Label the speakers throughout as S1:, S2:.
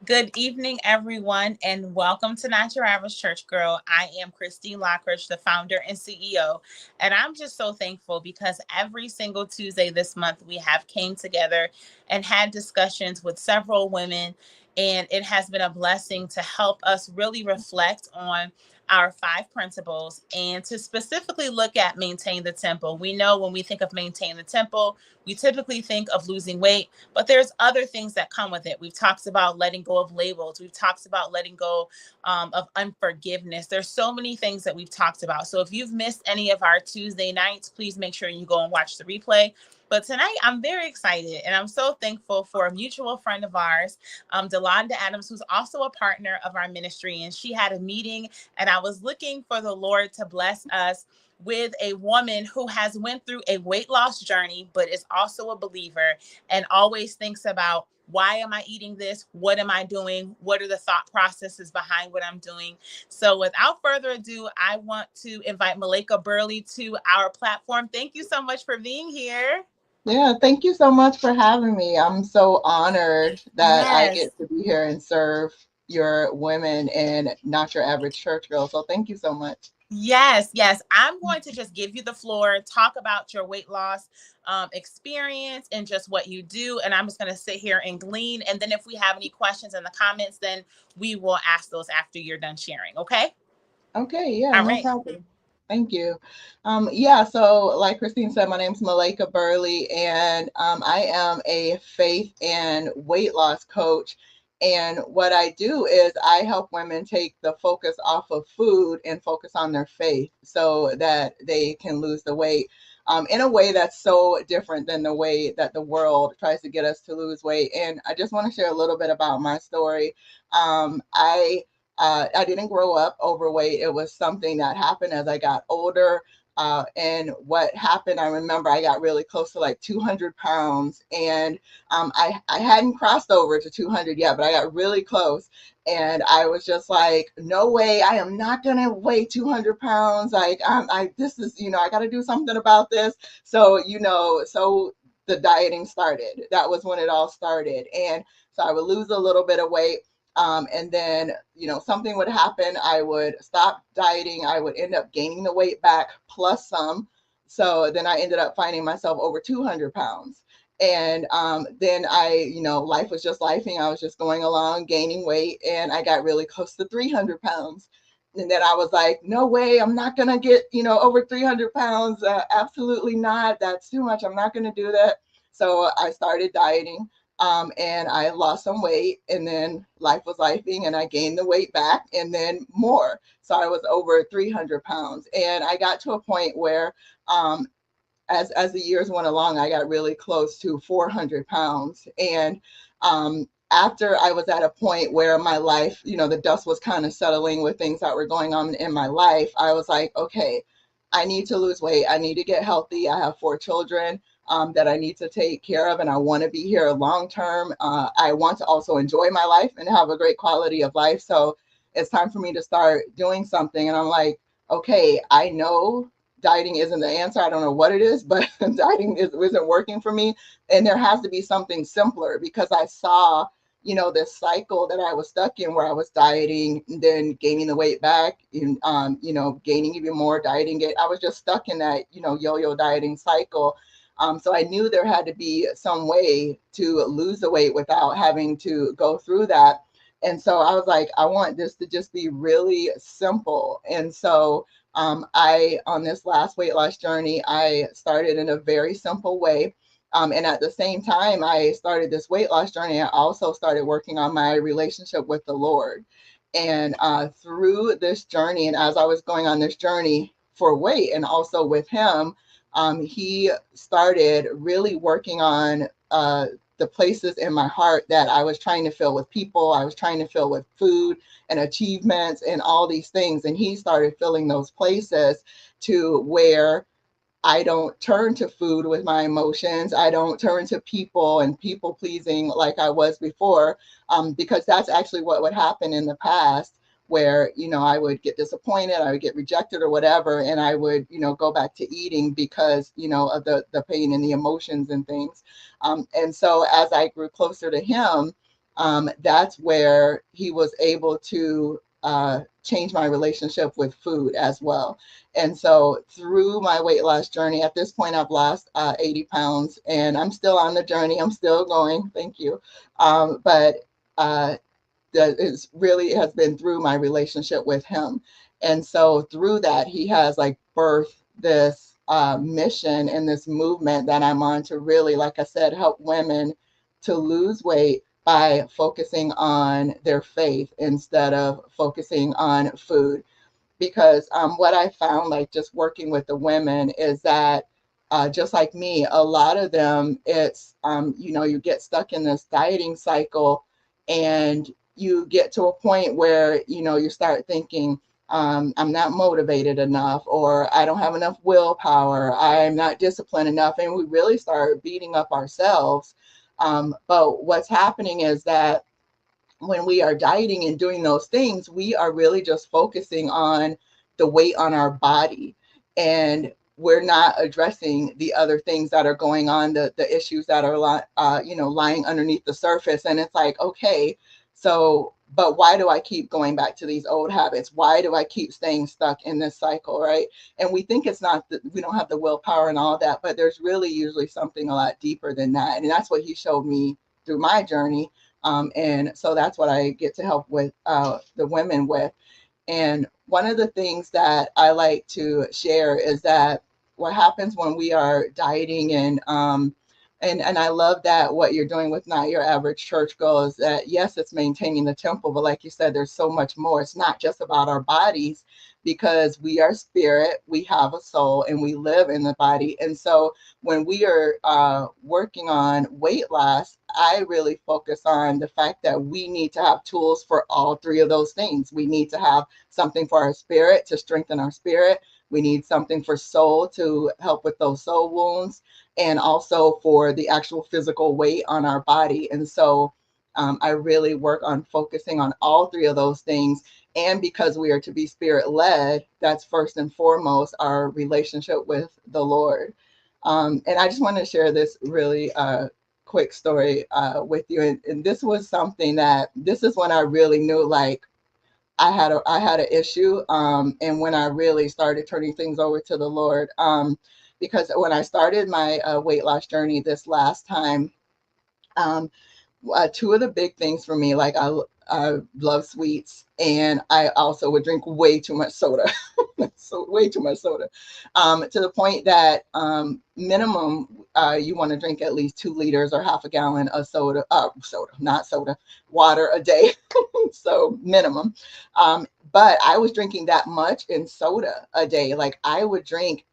S1: Good evening, everyone, and welcome to Not Your Average Church Girl. I am Christine Lockridge, the founder and CEO, and I'm just so thankful because every single Tuesday this month we have came together and had discussions with several women, and it has been a blessing to help us really reflect on our five principles and to specifically look at maintain the temple. We know when we think of maintain the temple, we typically think of losing weight, but there's other things that come with it. We've talked about letting go of labels. We've talked about letting go of unforgiveness. There's so many things that we've talked about. So if you've missed any of our Tuesday nights, please make sure you go and watch the replay. But tonight, I'm very excited, and I'm so thankful for a mutual friend of ours, Delonda Adams, who's also a partner of our ministry. And she had a meeting, and I was looking for the Lord to bless us with a woman who has went through a weight loss journey, but is also a believer and always thinks about, why am I eating this? What am I doing? What are the thought processes behind what I'm doing? So without further ado, I want to invite Malaikia Burley to our platform. Thank you so much for being here.
S2: Yeah, thank you so much for having me. I'm so honored that I
S1: Yes.
S2: get to be here and serve your women and not your average church girl. So thank you so much.
S1: Yes. I'm going to just give you the floor, talk about your weight loss experience and just what you do. And I'm just going to sit here and glean. And then if we have any questions in the comments, then we will ask those after you're done sharing. Okay.
S2: Okay, yeah,
S1: All
S2: no
S1: right.
S2: problem. Thank you. Yeah, so like Christine said, my name's Malaikia Burley, and I am a faith and weight loss coach. And what I do is I help women take the focus off of food and focus on their faith so that they can lose the weight in a way that's so different than the way that the world tries to get us to lose weight. And I just want to share a little bit about my story. I didn't grow up overweight. It was something that happened as I got older. And what happened, I remember I got really close to like 200 pounds, and I hadn't crossed over to 200 yet, but I got really close. And I was just like, no way, I am not going to weigh 200 pounds. Like, this is, I got to do something about this. So the dieting started. That was when it all started. And so I would lose a little bit of weight, and then, something would happen. I would stop dieting. I would end up gaining the weight back plus some. So then I ended up finding myself over 200 pounds. And then life was just lifing. I was just going along, gaining weight, and I got really close to 300 pounds. And then I was like, no way, I'm not going to get, over 300 pounds. Absolutely not. That's too much. I'm not going to do that. So I started dieting, and I lost some weight, and then life was lifing, and I gained the weight back, and then more. So I was over 300 pounds, and I got to a point where, as the years went along, I got really close to 400 pounds, and after I was at a point where my life, the dust was kind of settling with things that were going on in my life, I was like, okay, I need to lose weight. I need to get healthy. I have 4 children that I need to take care of, and I want to be here long term. I want to also enjoy my life and have a great quality of life. So it's time for me to start doing something. And I'm like, okay, I know dieting isn't the answer. I don't know what it is, but dieting isn't working for me. And there has to be something simpler, because I saw, this cycle that I was stuck in, where I was dieting, and then gaining the weight back, and gaining even more, dieting it. I was just stuck in that, yo-yo dieting cycle. So I knew there had to be some way to lose the weight without having to go through that. And so I was like, I want this to just be really simple. And so on this last weight loss journey, I started in a very simple way. And at the same time I started this weight loss journey, I also started working on my relationship with the Lord. And through this journey, and as I was going on this journey for weight and also with Him, He started really working on the places in my heart that I was trying to fill with people, I was trying to fill with food and achievements and all these things. And He started filling those places to where I don't turn to food with my emotions. I don't turn to people and people pleasing like I was before, because that's actually what would happen in the past, where, I would get disappointed, I would get rejected or whatever, and I would, go back to eating because, of the pain and the emotions and things. And so as I grew closer to Him, that's where he was able to change my relationship with food as well. And so through my weight loss journey, at this point, I've lost 80 pounds and I'm still on the journey. I'm still going. Thank you. But that is really has been through my relationship with him. And so through that, he has like birthed this mission and this movement that I'm on to really, like I said, help women to lose weight by focusing on their faith instead of focusing on food. Because what I found, like just working with the women, is that just like me, a lot of them, it's, you get stuck in this dieting cycle and you get to a point where, you start thinking, I'm not motivated enough, or I don't have enough willpower, I'm not disciplined enough. And we really start beating up ourselves. But what's happening is that when we are dieting and doing those things, we are really just focusing on the weight on our body. And we're not addressing the other things that are going on, the issues that are, lying underneath the surface. And it's like, okay, so, but why do I keep going back to these old habits? Why do I keep staying stuck in this cycle, right? And we think it's not that we don't have the willpower and all that, but there's really usually something a lot deeper than that. And that's what he showed me through my journey, and so that's what I get to help with the women with. And one of the things that I like to share is that what happens when we are dieting and I love that what you're doing with Not Your Average Church Girl is that, yes, it's maintaining the temple, but like you said, there's so much more. It's not just about our bodies, because we are spirit, we have a soul, and we live in the body. And so when we are working on weight loss, I really focus on the fact that we need to have tools for all three of those things. We need to have something for our spirit to strengthen our spirit. We need something for soul to help with those soul wounds, and also for the actual physical weight on our body. And so I really work on focusing on all three of those things. And because we are to be spirit led, that's first and foremost our relationship with the Lord. And I just want to share this really quick story with you. And this was something that, this is when I really knew, like, I had an issue, and when I really started turning things over to the Lord, because when I started my weight loss journey this last time, um, two of the big things for me, like I love sweets, and I also would drink way too much soda. So way too much soda, to the point that minimum you want to drink at least 2 liters or half a gallon of not soda, water a day. So minimum. But I was drinking that much in soda a day. Like I would drink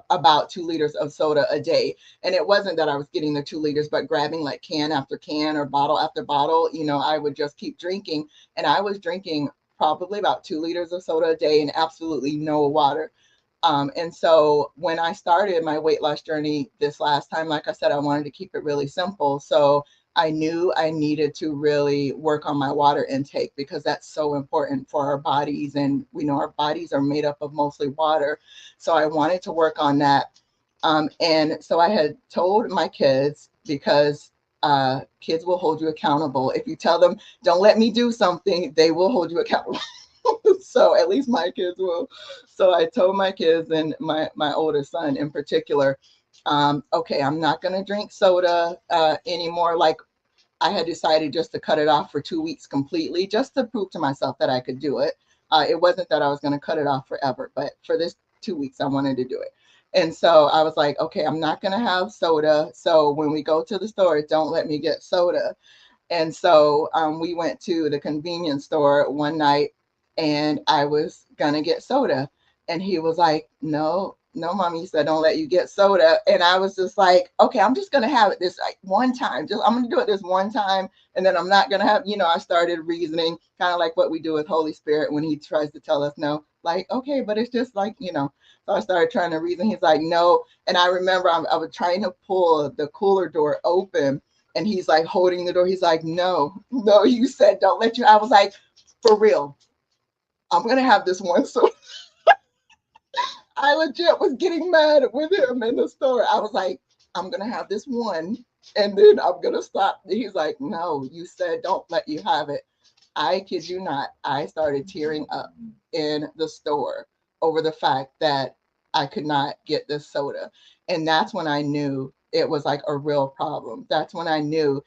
S2: about 2 liters of soda a day. And it wasn't that I was getting the 2 liters, but grabbing like can after can or bottle after bottle, I would just keep drinking. And I was drinking probably about 2 liters of soda a day and absolutely no water. And so when I started my weight loss journey this last time, like I said, I wanted to keep it really simple. So I knew I needed to really work on my water intake, because that's so important for our bodies. And we know our bodies are made up of mostly water. So I wanted to work on that. And so I had told my kids, because kids will hold you accountable. If you tell them, don't let me do something, they will hold you accountable. So at least my kids will. So I told my kids, and my older son in particular, okay, I'm not going to drink soda anymore. Like I had decided just to cut it off for 2 weeks completely, just to prove to myself that I could do it. It wasn't that I was going to cut it off forever, but for this 2 weeks, I wanted to do it. And so I was like, okay, I'm not going to have soda. So when we go to the store, don't let me get soda. And so we went to the convenience store one night, and I was going to get soda. And he was like, no, no, mommy, said, don't let you get soda. And I was just like, okay, I'm just going to have it this like one time. I'm going to do it this one time. And then I'm not going to have, I started reasoning, kind of like what we do with Holy Spirit when he tries to tell us no, like, okay, but it's just like, so I started trying to reason. He's like, no. And I remember I was trying to pull the cooler door open, and he's like holding the door. He's like, no, no, you said don't let you. I was like, for real, I'm going to have this one. So I legit was getting mad with him in the store. I was like, I'm going to have this one. And then I'm going to stop. He's like, no, you said don't let you have it. I kid you not, I started tearing up in the store over the fact that I could not get this soda. And that's when I knew it was like a real problem. That's when I knew,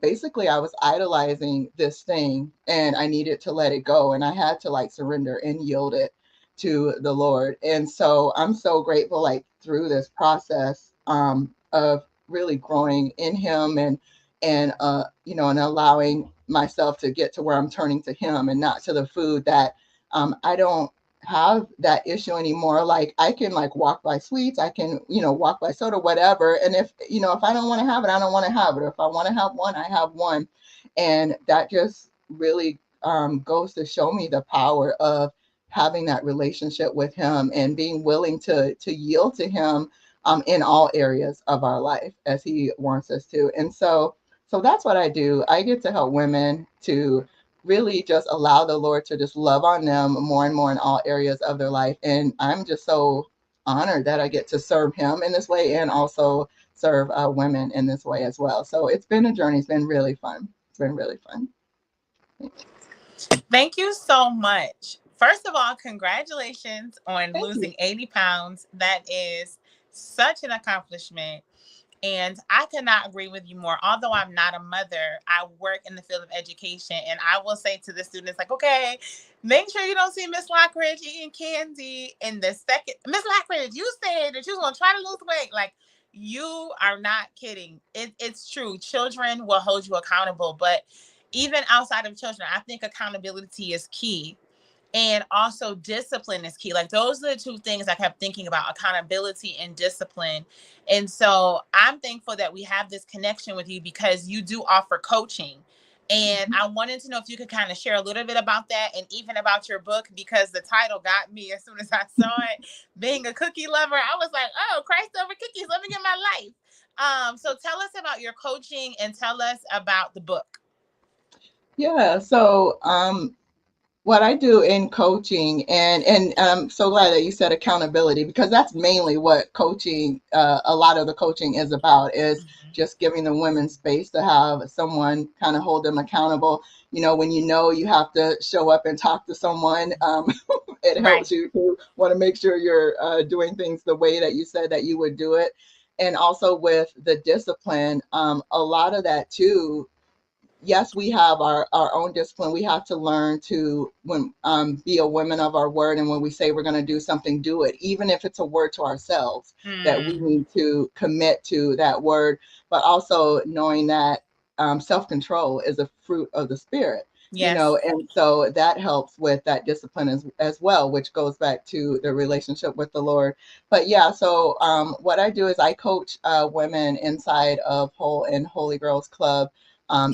S2: basically I was idolizing this thing and I needed to let it go. And I had to like surrender and yield it to the Lord. And so I'm so grateful, like through this process of really growing in Him and allowing myself to get to where I'm turning to Him and not to the food that I don't have that issue anymore. Like I can like walk by sweets, I can, walk by soda, whatever. And if I don't want to have it, I don't want to have it. If I want to have one, I have one. And that just really goes to show me the power of having that relationship with Him and being willing to yield to Him in all areas of our life as He wants us to. And so that's what I do. I get to help women to really just allow the Lord to just love on them more and more in all areas of their life. And I'm just so honored that I get to serve Him in this way and also serve women in this way as well. So it's been a journey. It's been really fun. It's been really fun.
S1: Thank you so much. First of all, congratulations on
S2: Thank you.
S1: losing 80 pounds. That is such an accomplishment. And I could not agree with you more. Although I'm not a mother, I work in the field of education. And I will say to the students, like, okay, make sure you don't see Miss Lockridge eating candy in the second. Miss Lockridge, you said that you was going to try to lose weight. Like, you are not kidding. It's true. Children will hold you accountable. But even outside of children, I think accountability is key, and also discipline is key. Like those are the two things I kept thinking about: accountability and discipline. And so I'm thankful that we have this connection with you because you do offer coaching. And I wanted to know if you could kind of share a little bit about that and even about your book, because the title got me as soon as I saw it. Being a cookie lover, I was like, oh, Christ over cookies, let me get my life. So tell us about your coaching and tell us about the book.
S2: Yeah. So what I do in coaching, and I'm so glad that you said accountability, because that's mainly what coaching, a lot of the coaching is about, is
S1: Mhm.
S2: just giving the women space to have someone kind of hold them accountable. When you have to show up and talk to someone, it
S1: Right.
S2: helps you to want to make sure you're doing things the way that you said that you would do it. And also with the discipline, a lot of that too, yes, we have our own discipline. We have to learn to be a woman of our word. And when we say we're going to do something, do it, even if it's a word to ourselves, that we
S1: Mm.
S2: need to commit to that word. But also knowing that self-control is a fruit of the spirit,
S1: Yes.
S2: and so that helps with that discipline as well, which goes back to the relationship with the Lord. But yeah, so what I do is I coach women inside of Whole and Holy Girls Club.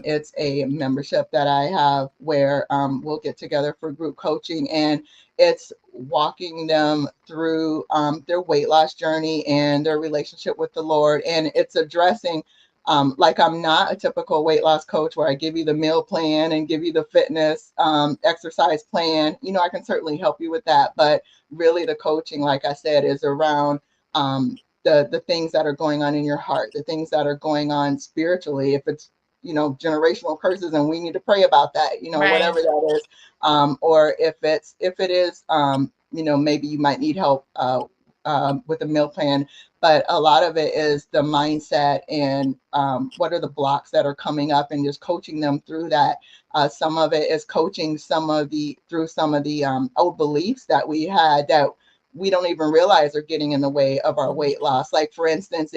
S2: It's a membership that I have where we'll get together for group coaching, and it's walking them through their weight loss journey and their relationship with the Lord. And it's addressing, like, I'm not a typical weight loss coach where I give you the meal plan and give you the fitness exercise plan. I can certainly help you with that. But really, the coaching, like I said, is around the things that are going on in your heart, the things that are going on spiritually. If it's generational curses, and we need to pray about that,
S1: Right.
S2: whatever that is. Or if it is, maybe you might need help with a meal plan. But a lot of it is the mindset and what are the blocks that are coming up, and just coaching them through that. Some of it is coaching through some of the old beliefs that we had that we don't even realize are getting in the way of our weight loss. Like, for instance,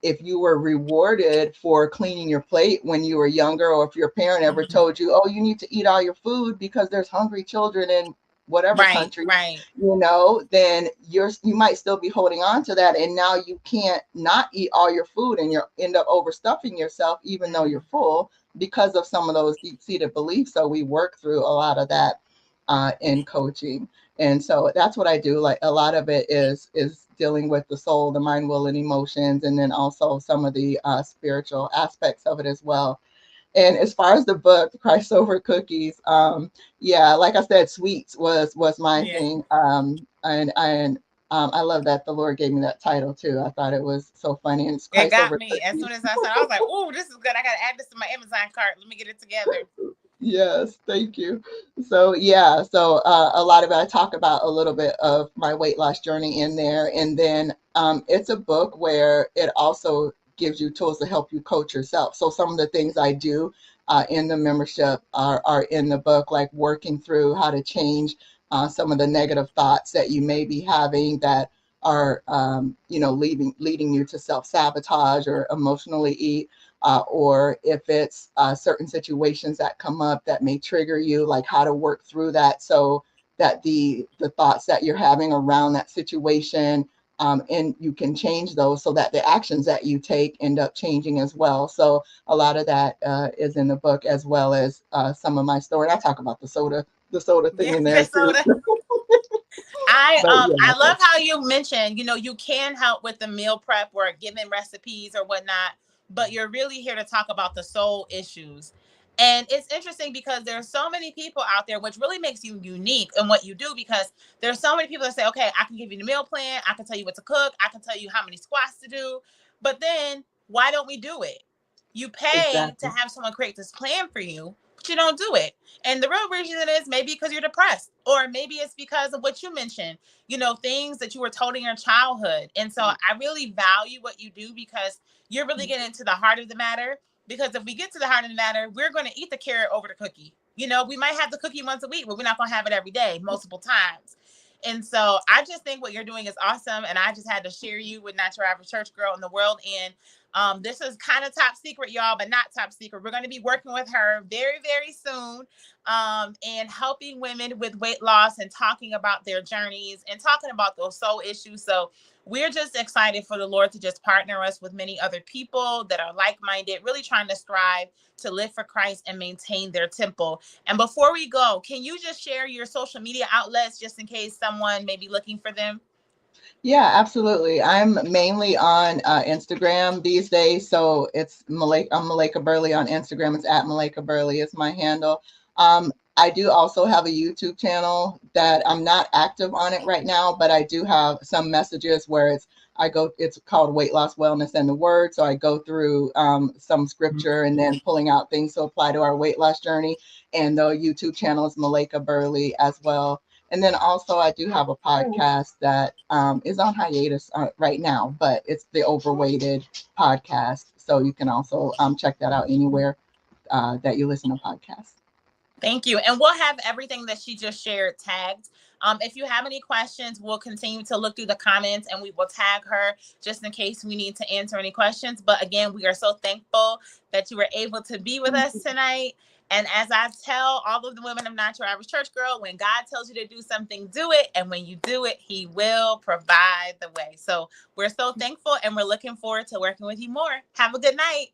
S2: if you were rewarded for cleaning your plate when you were younger, or if your parent ever
S1: Mhm.
S2: told you, oh, you need to eat all your food because there's hungry children in whatever
S1: Right.
S2: country,
S1: Right.
S2: then you might still be holding on to that. And now you can't not eat all your food, and you end up overstuffing yourself, even though you're
S1: Mhm.
S2: full, because of some of those deep-seated beliefs. So we work through a lot of that in coaching. And so that's what I do. Like, a lot of it is dealing with the soul, the mind, will, and emotions, and then also some of the spiritual aspects of it as well. And as far as the book, Christ Over Cookies, yeah, like I said, sweets was my
S1: Yeah.
S2: thing. And I love that the Lord gave me that title too. I thought it was so funny, and it's
S1: It
S2: Christ
S1: got
S2: over
S1: me. As
S2: cookies.
S1: soon as I saw it, I was like, "Oh, this is good. I got to add this to my Amazon cart. Let me get it together."
S2: Yes, thank you. So yeah, so a lot of it, I talk about a little bit of my weight loss journey in there, and then it's a book where it also gives you tools to help you coach yourself. So some of the things I do in the membership are in the book, like working through how to change some of the negative thoughts that you may be having that are leading you to self sabotage or emotionally eat, or if it's certain situations that come up that may trigger you, like how to work through that so that the thoughts that you're having around that situation, and you can change those so that the actions that you take end up changing as well. So a lot of that is in the book, as well as some of my story. I talk about the soda thing
S1: Yeah,
S2: in there
S1: this
S2: too.
S1: soda. I
S2: But
S1: um
S2: yeah,
S1: I love how you mentioned, you can help with the meal prep or giving recipes or whatnot, but you're really here to talk about the soul issues. And it's interesting because there's so many people out there, which really makes you unique in what you do, because there's so many people that say, okay, I can give you the meal plan, I can tell you what to cook, I can tell you how many squats to do, but then why don't we do it? You pay to
S2: exactly.
S1: have someone create this plan for you, but you don't do it. And the real reason is maybe because you're depressed, or maybe it's because of what you mentioned, things that you were told in your childhood. And so I really value what you do, because you're really getting into the heart of the matter. Because if we get to the heart of the matter, we're going to eat the carrot over the cookie. We might have the cookie once a week, but we're not going to have it every day, multiple times. And so I just think what you're doing is awesome. And I just had to share you with Not Your Average Church Girl in the World. And this is kind of top secret, y'all, but not top secret. We're going to be working with her very, very soon, and helping women with weight loss and talking about their journeys and talking about those soul issues. So we're just excited for the Lord to just partner us with many other people that are like-minded, really trying to strive to live for Christ and maintain their temple. And before we go, can you just share your social media outlets just in case someone may be looking for them?
S2: Yeah, absolutely. I'm mainly on Instagram these days. So I'm Malaikia Burley on Instagram. It's at Malaikia Burley is my handle. I do also have a YouTube channel that I'm not active on it right now, but I do have some messages where it's called Weight Loss, Wellness, and the Word. So I go through some scripture and then pulling out things to apply to our weight loss journey. And the YouTube channel is Malaikia Burley as well. And then also, I do have a podcast that is on hiatus right now, but it's the Overweighted podcast. So you can also check that out anywhere that you listen to podcasts.
S1: Thank you. And we'll have everything that she just shared tagged. If you have any questions, we'll continue to look through the comments and we will tag her just in case we need to answer any questions. But again, we are so thankful that you were able to be with us tonight. And as I tell all of the women of Not Your Average Church Girl, when God tells you to do something, do it. And when you do it, He will provide the way. So we're so thankful and we're looking forward to working with you more. Have a good night.